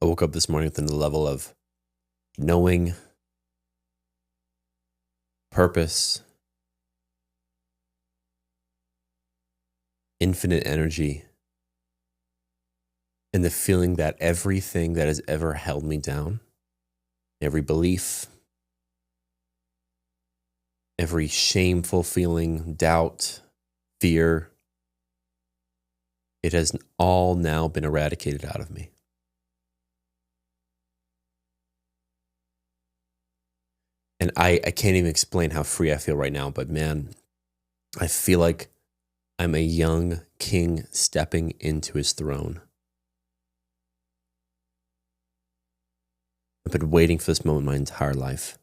I woke up this morning with the level of knowing, purpose, infinite energy, and the feeling that everything that has ever held me down, every belief, every shameful feeling, doubt, fear, it has all now been eradicated out of me. And I can't even explain how free I feel right now, but man, I feel like I'm a young king stepping into his throne. I've been waiting for this moment my entire life.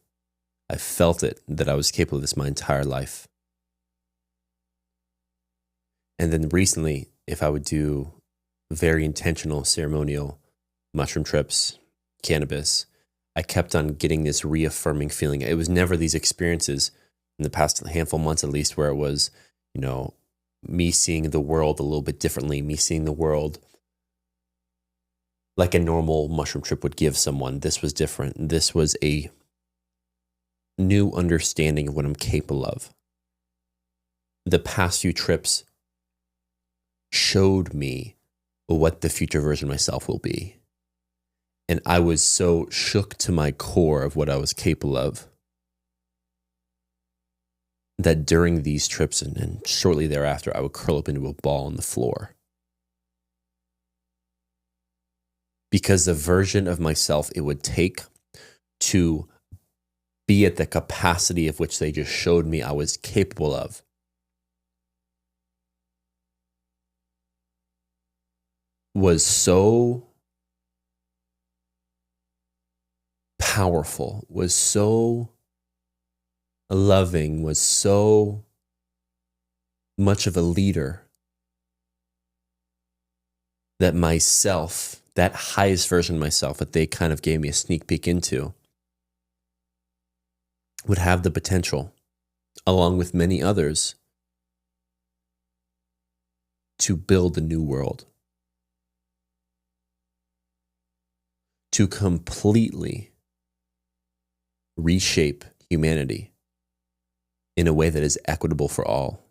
I felt it that I was capable of this my entire life. And then recently, if I would do very intentional ceremonial mushroom trips, cannabis, I kept on getting this reaffirming feeling. It was never these experiences in the past handful of months, at least, where it was, me seeing the world a little bit differently, me seeing the world like a normal mushroom trip would give someone. This was different. This was a new understanding of what I'm capable of. The past few trips showed me what the future version of myself will be. And I was so shook to my core of what I was capable of that during these trips and shortly thereafter, I would curl up into a ball on the floor. Because the version of myself it would take to be at the capacity of which they just showed me I was capable of was so powerful, was so loving, was so much of a leader that myself, that highest version of myself that they kind of gave me a sneak peek into, would have the potential, along with many others, to build a new world, to completely reshape humanity in a way that is equitable for all,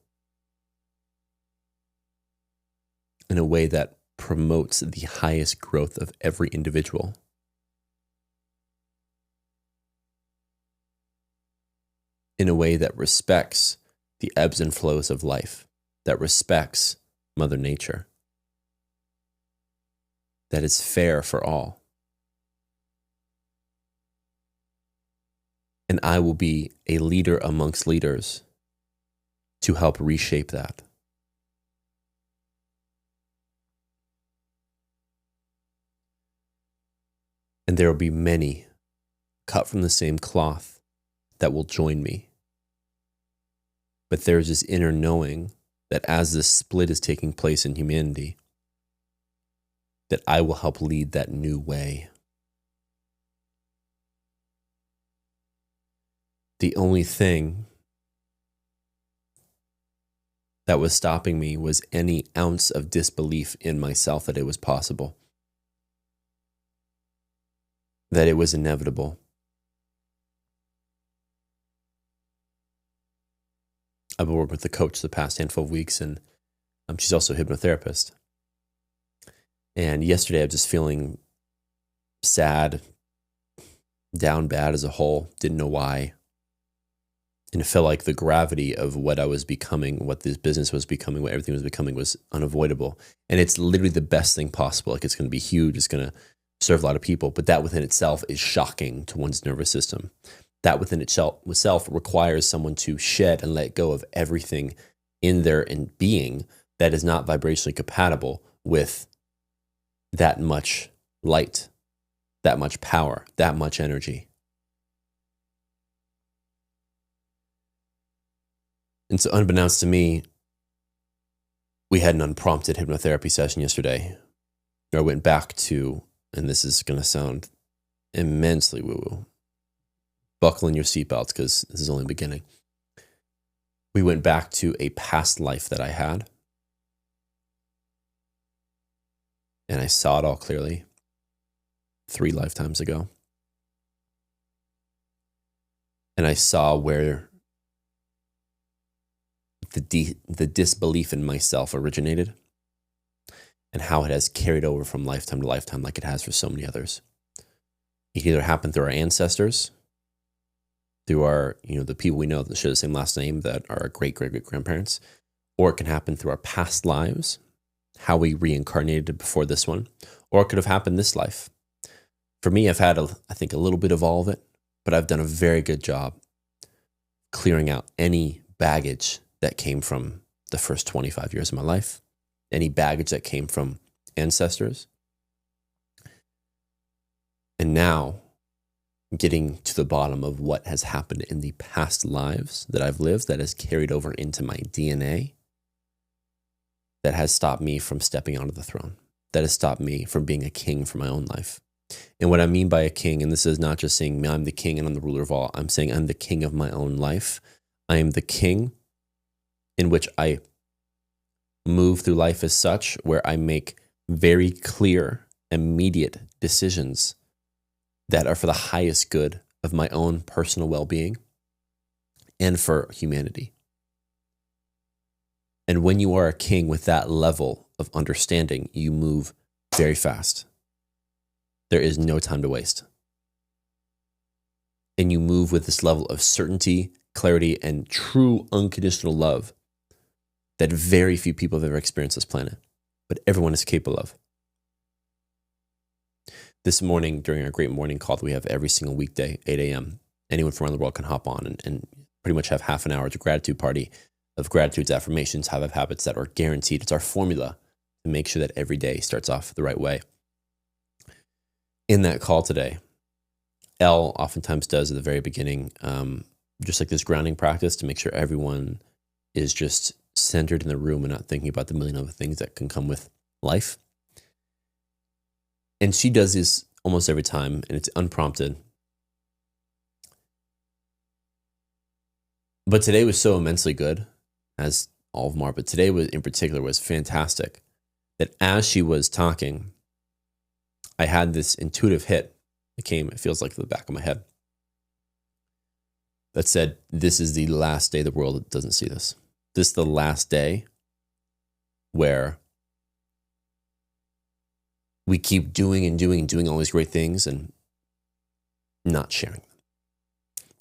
in a way that promotes the highest growth of every individual. In a way that respects the ebbs and flows of life, that respects Mother Nature, that is fair for all. And I will be a leader amongst leaders to help reshape that. And there will be many cut from the same cloth that will join me. But there's this inner knowing that as this split is taking place in humanity, that I will help lead that new way. The only thing that was stopping me was any ounce of disbelief in myself that it was possible, that it was inevitable. I've been working with a coach the past handful of weeks, and she's also a hypnotherapist. And yesterday I was just feeling sad, down bad as a whole, didn't know why. And it felt like the gravity of what I was becoming, what this business was becoming, what everything was becoming was unavoidable. And it's literally the best thing possible. Like, it's going to be huge. It's going to serve a lot of people. But that within itself is shocking to one's nervous system. That within itself requires someone to shed and let go of everything in their being that is not vibrationally compatible with that much light, that much power, that much energy. And so unbeknownst to me, we had an unprompted hypnotherapy session yesterday. I went back to, and this is going to sound immensely woo-woo, buckle in your seatbelts because this is only the beginning. We went back to a past life that I had. And I saw it all clearly. 3 lifetimes ago. And I saw where the disbelief in myself originated and how it has carried over from lifetime to lifetime like it has for so many others. It either happened through our ancestors, through our, the people we know that share the same last name that are our great-great-great-grandparents, or it can happen through our past lives, how we reincarnated before this one, or it could have happened this life. For me, I've had, I think, a little bit of all of it, but I've done a very good job clearing out any baggage that came from the first 25 years of my life, any baggage that came from ancestors. And now, getting to the bottom of what has happened in the past lives that I've lived that has carried over into my DNA, that has stopped me from stepping onto the throne, that has stopped me from being a king for my own life. And what I mean by a king, and this is not just saying I'm the king and I'm the ruler of all, I'm saying I'm the king of my own life. I am the king in which I move through life as such, where I make very clear, immediate decisions that are for the highest good of my own personal well-being and for humanity. And when you are a king with that level of understanding, you move very fast. There is no time to waste. And you move with this level of certainty, clarity, and true unconditional love that very few people have ever experienced this planet, but everyone is capable of. This morning, during our great morning call that we have every single weekday, 8 a.m., anyone from around the world can hop on and pretty much have half an hour to gratitude party of gratitudes, affirmations, habits that are guaranteed. It's our formula to make sure that every day starts off the right way. In that call today, Elle oftentimes does at the very beginning, just like this grounding practice to make sure everyone is just centered in the room and not thinking about the million other things that can come with life. And she does this almost every time, and it's unprompted. But today was so immensely good, as all of them are, but today was in particular was fantastic, that as she was talking, I had this intuitive hit. It feels like to the back of my head, that said, this is the last day the world doesn't see this. This is the last day where we keep doing all these great things and not sharing them.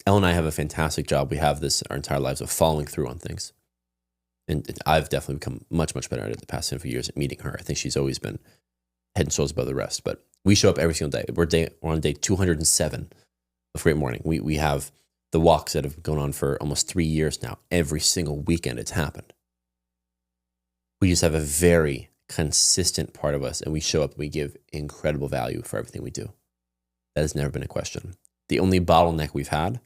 Elle and I have a fantastic job. We have this our entire lives of following through on things. And I've definitely become much, much better at it the past few years at meeting her. I think she's always been head and shoulders above the rest. But we show up every single day. We're on day 207 of Great Morning. We have the walks that have gone on for almost 3 years now. Every single weekend it's happened. We just have a very consistent part of us, and we show up and we give incredible value for everything we do. That has never been a question. The only bottleneck we've had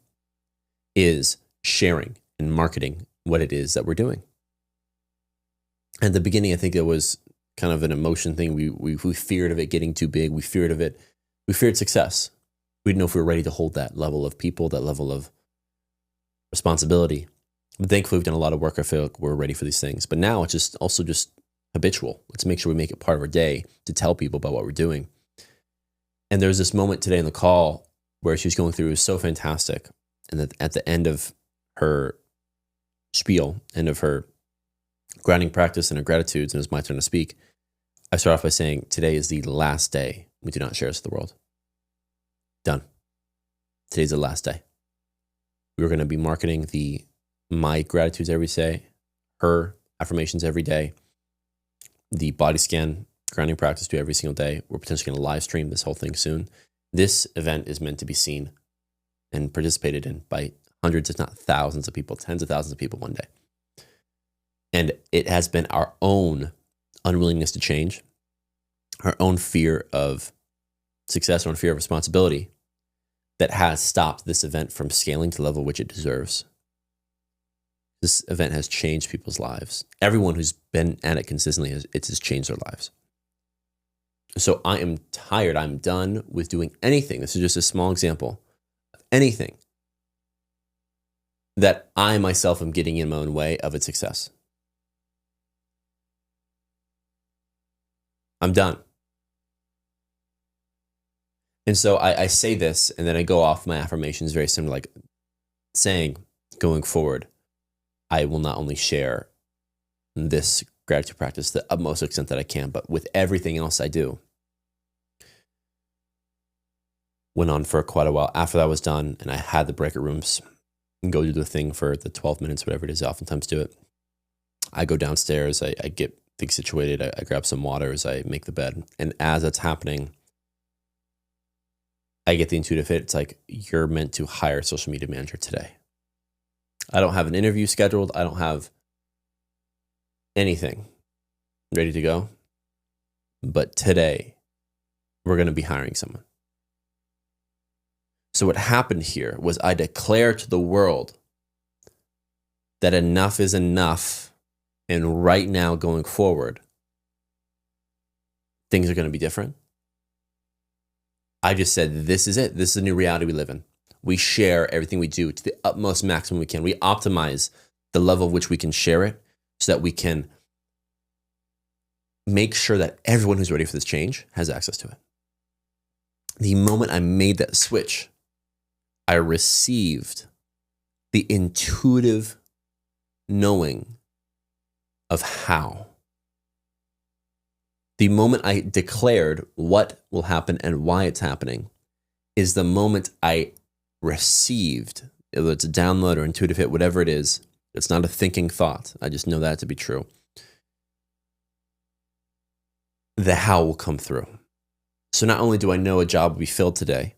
is sharing and marketing what it is that we're doing. At the beginning, I think it was kind of an emotion thing. We feared of it getting too big. We feared success. We didn't know if we were ready to hold that level of people, that level of responsibility. But thankfully, we've done a lot of work. I feel like we're ready for these things. But now it's just habitual. Let's make sure we make it part of our day to tell people about what we're doing. And there's this moment today in the call where she was going through, it was so fantastic. And that at the end of her spiel, end of her grounding practice and her gratitudes, and it was my turn to speak, I start off by saying, today is the last day we do not share this with the world. Done. Today's the last day. We're going to be marketing my gratitudes every day, her affirmations every day, the body scan grounding practice do every single day. We're potentially going to live stream this whole thing soon. This event is meant to be seen and participated in by hundreds, if not thousands of people, tens of thousands of people one day. And it has been our own unwillingness to change, our own fear of success, our own fear of responsibility that has stopped this event from scaling to the level which it deserves. This event has changed people's lives. Everyone who's been at it consistently, it has changed their lives. So I am tired. I'm done with doing anything. This is just a small example of anything that I myself am getting in my own way of its success. I'm done. And so I say this, and then I go off my affirmations, very similar, like saying, going forward, I will not only share this gratitude practice to the utmost extent that I can, but with everything else I do. Went on for quite a while. After that was done, and I had the breakout rooms and go do the thing for the 12 minutes, whatever it is, I oftentimes do it. I go downstairs, I get things situated, I grab some waters, I make the bed. And as that's happening, I get the intuitive hit. It's like, you're meant to hire a social media manager today. I don't have an interview scheduled. I don't have anything ready to go. But today, we're going to be hiring someone. So what happened here was I declare to the world that enough is enough. And right now, going forward, things are going to be different. I just said, this is it. This is the new reality we live in. We share everything we do to the utmost maximum we can. We optimize the level of which we can share it so that we can make sure that everyone who's ready for this change has access to it. The moment I made that switch, I received the intuitive knowing of how. The moment I declared what will happen and why it's happening is the moment I received, whether it's a download or intuitive hit, whatever it is. It's not a thinking thought. I just know that to be true. The how will come through. So not only do I know a job will be filled today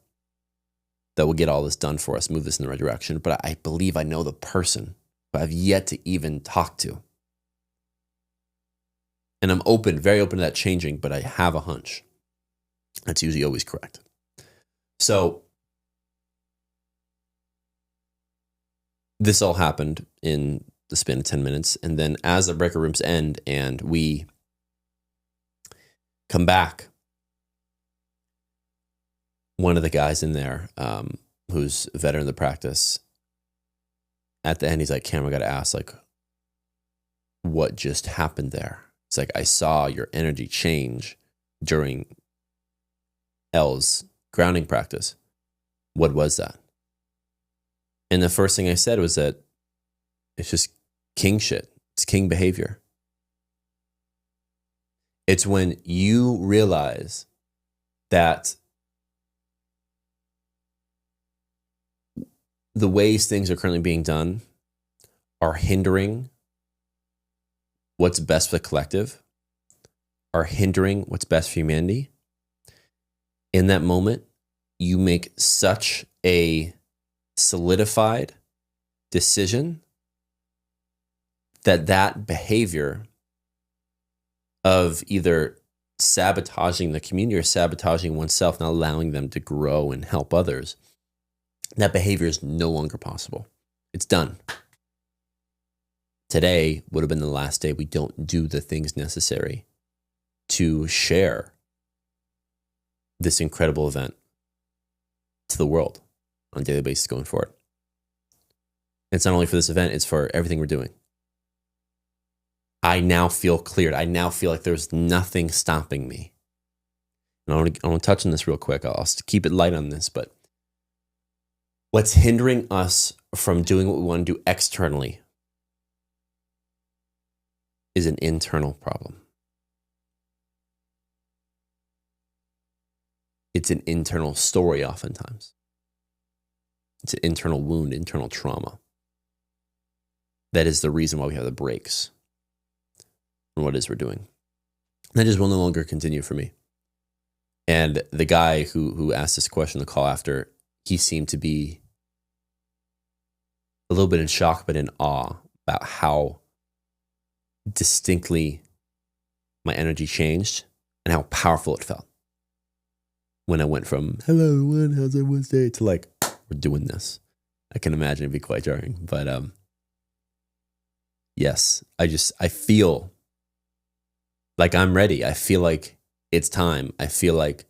that will get all this done for us, move this in the right direction, but I believe I know the person who I've yet to even talk to. And I'm open, very open to that changing, but I have a hunch. That's usually always correct. So this all happened in the span of 10 minutes. And then as the breaker rooms end and we come back, one of the guys in there, who's a veteran of the practice, at the end, he's like, Cameron, I got to ask, like, what just happened there? It's like, I saw your energy change during L's grounding practice. What was that? And the first thing I said was that it's just king shit. It's king behavior. It's when you realize that the ways things are currently being done are hindering what's best for the collective, are hindering what's best for humanity. In that moment, you make such a solidified decision that behavior of either sabotaging the community or sabotaging oneself, not allowing them to grow and help others, that behavior is no longer possible. It's done. Today would have been the last day we don't do the things necessary to share this incredible event to the world on a daily basis going forward. And it's not only for this event, it's for everything we're doing. I now feel cleared. I now feel like there's nothing stopping me. And I want to touch on this real quick. I'll keep it light on this, but what's hindering us from doing what we want to do externally is an internal problem. It's an internal story oftentimes. It's an internal wound, internal trauma. That is the reason why we have the breaks on what it is we're doing. That just will no longer continue for me. And the guy who asked this question, the call after, he seemed to be a little bit in shock, but in awe about how distinctly my energy changed and how powerful it felt when I went from, hello everyone, how's everyone's day, to like, we're doing this. I can imagine it'd be quite jarring, but yes, I feel like I'm ready. I feel like it's time. I feel like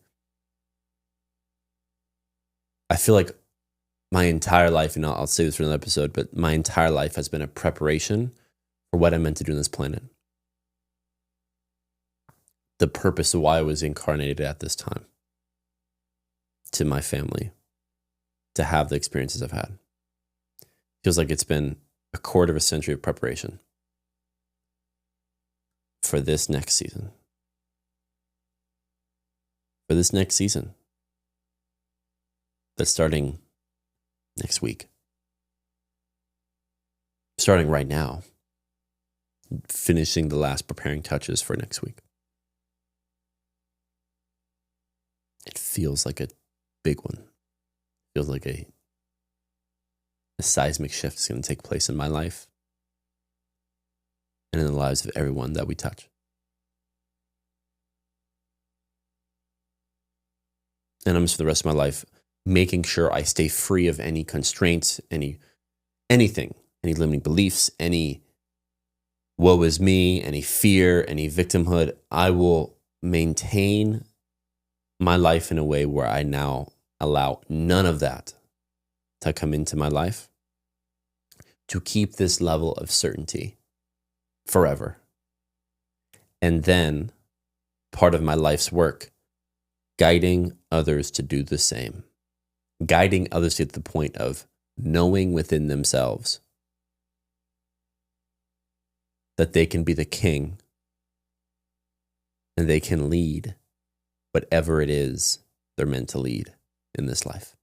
my entire life, and I'll say this for another episode, but my entire life has been a preparation for what I meant to do on this planet. The purpose of why I was incarnated at this time. to my family to have the experiences I've had. Feels like it's been a quarter of a century of preparation for this next season. For this next season that's starting next week. Starting right now. Finishing the last preparing touches for next week. It feels like a big one. It feels like a seismic shift is going to take place in my life and in the lives of everyone that we touch. And I'm just for the rest of my life making sure I stay free of any constraints, anything, any limiting beliefs, any woe is me, any fear, any victimhood. I will maintain my life in a way where I now allow none of that to come into my life, to keep this level of certainty forever. And then part of my life's work, guiding others to do the same, guiding others to the point of knowing within themselves that they can be the king and they can lead whatever it is they're meant to lead in this life.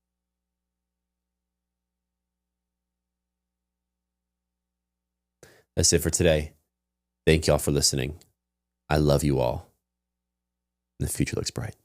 That's it for today. Thank y'all for listening. I love you all. And the future looks bright.